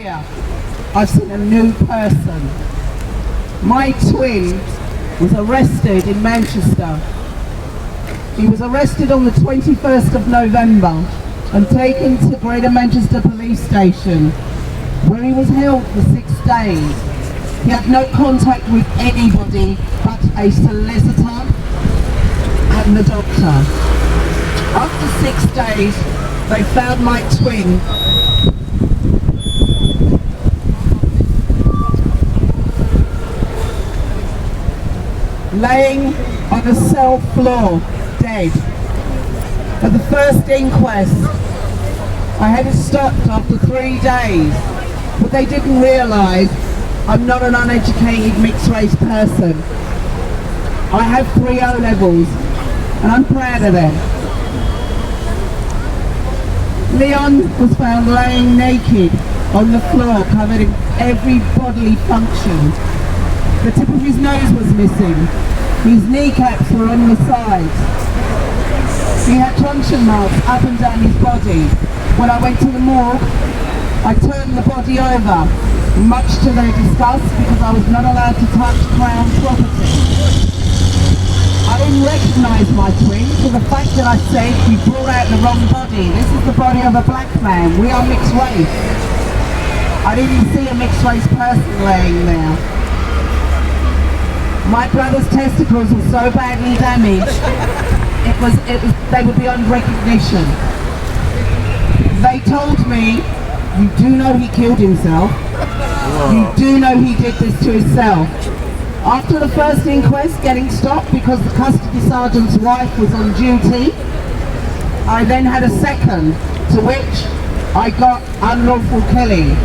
year, I've seen a new person. My twin was arrested in Manchester. He was arrested on the 21st of November and taken to Greater Manchester Police Station, where he was held for 6 days. He had no contact with anybody but a solicitor and the doctor. After 6 days, they found my twin laying on a cell floor, dead. At the first inquest, I had it stopped after 3 days, but they didn't realise I'm not an uneducated mixed-race person. I have 3 O-levels, and I'm proud of them. Leon was found laying naked on the floor, covered in every bodily function. The tip of his nose was missing. His kneecaps were on the sides. He had truncheon marks up and down his body. When I went to the morgue, I turned the body over, much to their disgust, because I was not allowed to touch Crown property. I didn't recognise my twin for the fact that I said we brought out the wrong body. This is the body of a black man. We are mixed race. I didn't see a mixed race person laying there. My brother's testicles were so badly damaged, they were beyond recognition. They told me, you do know he killed himself. You do know he did this to himself. After the first inquest getting stopped because the custody sergeant's wife was on duty, I then had a second, to which I got unlawful killing.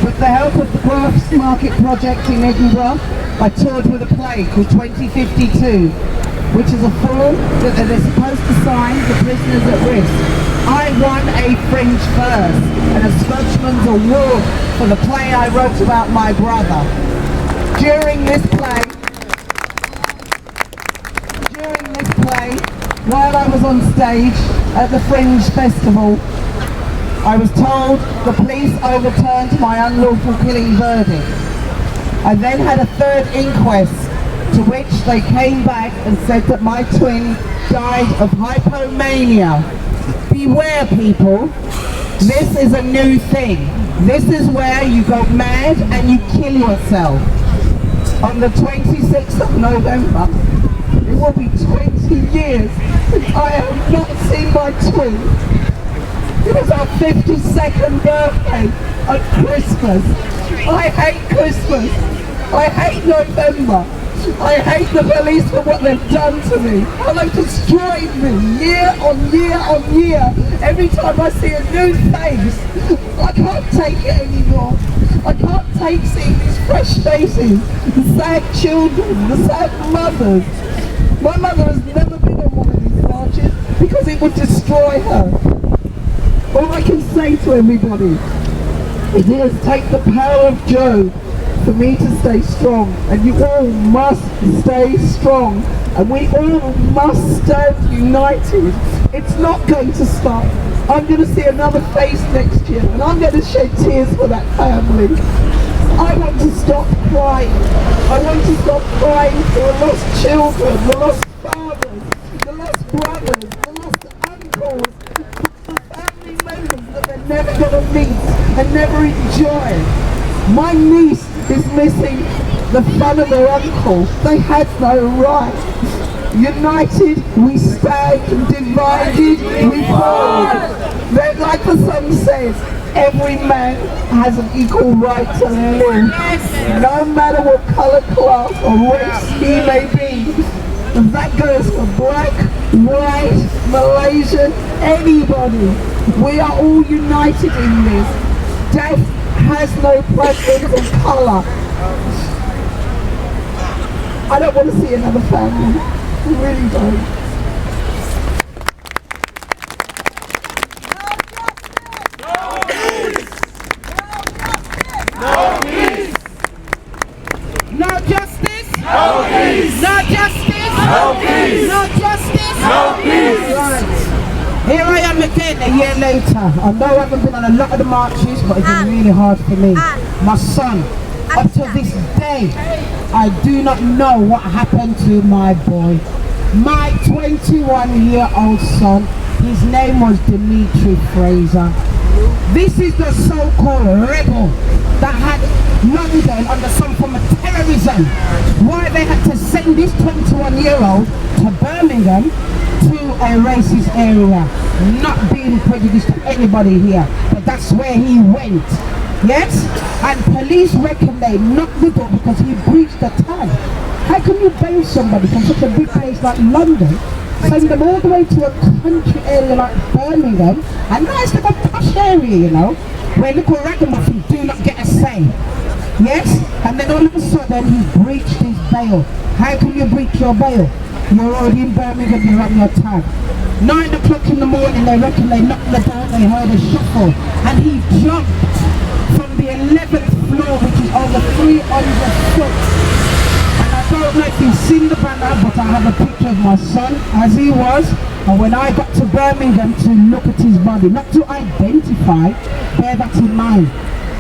With the help of the Grassmarket Project in Edinburgh, I toured with a play called 2052, which is a form that they're supposed to sign for prisoners at risk. I won a Fringe First and a Scotchman's Award for the play I wrote about my brother. During this play, while I was on stage at the Fringe Festival, I was told the police overturned my unlawful killing verdict. I then had a third inquest, to which they came back and said that my twin died of hypomania. Beware, people, this is a new thing. This is where you go mad and you kill yourself. On the 26th of November, it will be 20 years since I have not seen my twin. It was our 52nd birthday at Christmas. I hate Christmas. I hate November. I hate the police for what they've done to me. How they've destroyed me year on year on year. Every time I see a new face, I can't take it anymore. I can't take seeing these fresh faces, the sad children, the sad mothers. My mother has never been on one of these marches because it would destroy her. All I can say to everybody is it has taken the power of Job for me to stay strong, and you all must stay strong, and we all must stand united. It's not going to stop. I'm going to see another face next year, and I'm going to shed tears for that family. I want to stop crying. I want to stop crying for the lost children, the lost fathers, the lost brothers, the lost uncles, the family members that they're never going to meet and never enjoy. My niece is missing the fun of her uncle. They had no right. United we stand, divided we fall. Then, like the song says, every man has an equal right to live, no matter what colour, class or race he may be. And that goes for black, white, Malaysian, anybody. We are all united in this. Death has no preference of colour. I don't want to see another family. I really don't. No justice. No peace. No justice. No peace. No justice. No peace. Right. Here I am again a year later. I know I haven't been on a lot of the marches, but it's been really hard for me. My son, up to this day, I do not know what happened to my boy. My 21-year-old son, his name was Dimitri Fraser. This is the so-called rebel that had London under some form of terrorism. Why they had to send this 21-year-old to Birmingham to a racist area. Not being prejudiced to anybody here, but that's where he went. Yes? And police reckon they knocked the door because he breached the tag. How can you bail somebody from such a big place like London, send them all the way to a country area like Birmingham, a nice little posh area, you know, where little ragamuffins do not get a say. Yes? And then all of a sudden he breached his bail. How can you breach your bail? You're already in Birmingham, you're on your tag. 9 o'clock in the morning, they reckon they knocked the door, they heard a shuffle, and he jumped from the 11th floor, which is over 300 foot. And I don't know if you've seen the banner, but I have a picture of my son as he was. And when I got to Birmingham to look at his body, not to identify, bear that in mind,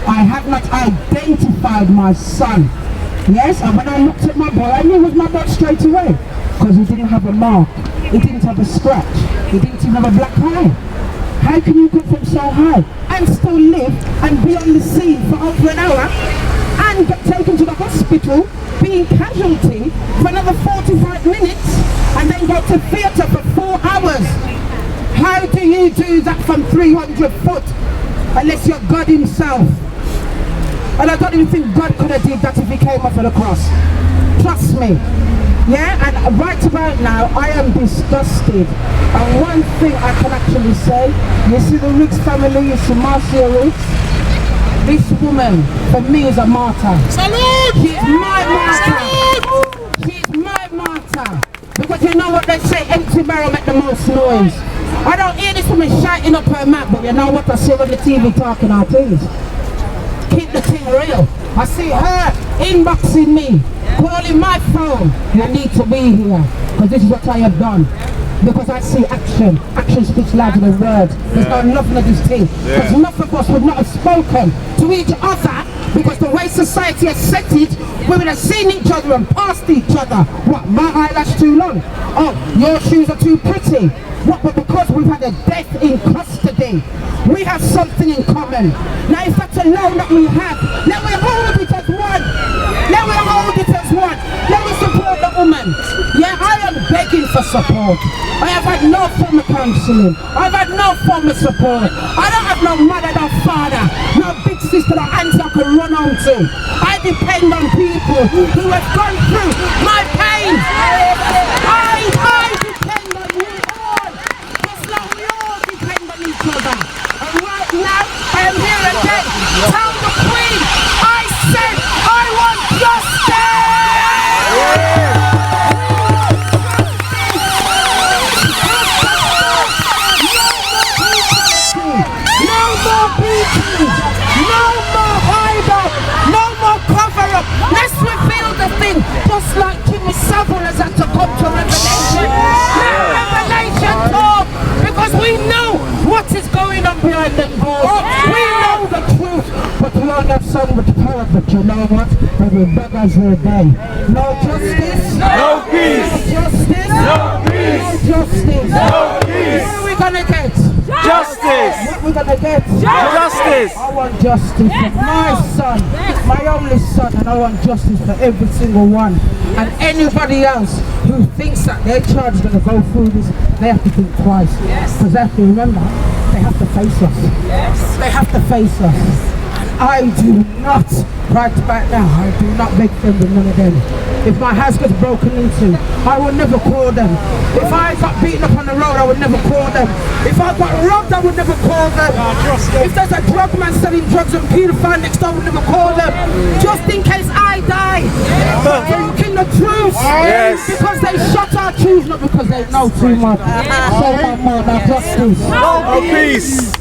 I have not identified my son. Yes, and when I looked at my boy, I knew it was my boy straight away. Because he didn't have a mark, he didn't have a scratch, he didn't even have a black eye. How can you go from so high and still live and be on the scene for over an hour and get taken to the hospital, being casualty for another 45 minutes and then go to theatre for 4 hours? How do you do that from 300 foot unless you're God himself? And I don't even think God could have did that if he came off of the cross. Trust me. Yeah, and right about now, I am disgusted. And one thing I can actually say, you see the Riggs family, you see Marcia Riggs, this woman, for me, is a martyr. Salute! She's my martyr. Salute! She's my martyr. Because you know what they say, empty barrel make the most noise. I don't hear this woman shouting up her mouth, but you know what I see on the TV talking our things. Keep the thing real. I see her inboxing me, calling my phone. You need to be here, because this is what I have done. Because I see action. Action speaks louder than words. There's no nothing of this thing. Because enough of us would not have spoken to each other, because the way society has set it, we would have seen each other and passed each other. What, my eyelash too long? Oh, your shoes are too pretty. What, but because we've had a death in custody, we have something in common. Now if that's a loan that we have, let me hold it as one. Let me hold it as one. Let me support the woman. Yeah, I am begging for support. I have had no form of counselling. I've had no form of support. I don't have no mother, no father, no big sister or auntie I can run on to. I depend on people who have gone through my pain. I depend on you all. Just like we all depend on each other. And right now, I am here again. Tell the Queen, I said I want justice! No more beating! No more hide-up! No more cover-up! Let's reveal the thing, just like Jimmy Savile has had to come to Revelation. Let Revelation talk, because we know what is going on behind them doors. We know the truth, but we all have so much power. But you know what? Every beggars will die. No justice, no peace. No justice, no peace. No justice, no peace. What are we gonna get? Justice. What we gonna get? Justice. I want justice for my son, my only son, and I want justice for every single one. And anybody else who thinks that their child is going to go through this, they have to think twice. Because they have to remember, they have to face us. They have to face us. I do not, right about now, I do not beg them with none of them. If my house gets broken into, I will never call them. If I got beaten up on the road, I would never call them. If I got robbed, I would never call them. If there's a drug man selling drugs and pedophile next door, I would never call them. Just in case I die. Talking the truth. Because they shot our truth, not because they know too much. So much more than justice. No peace.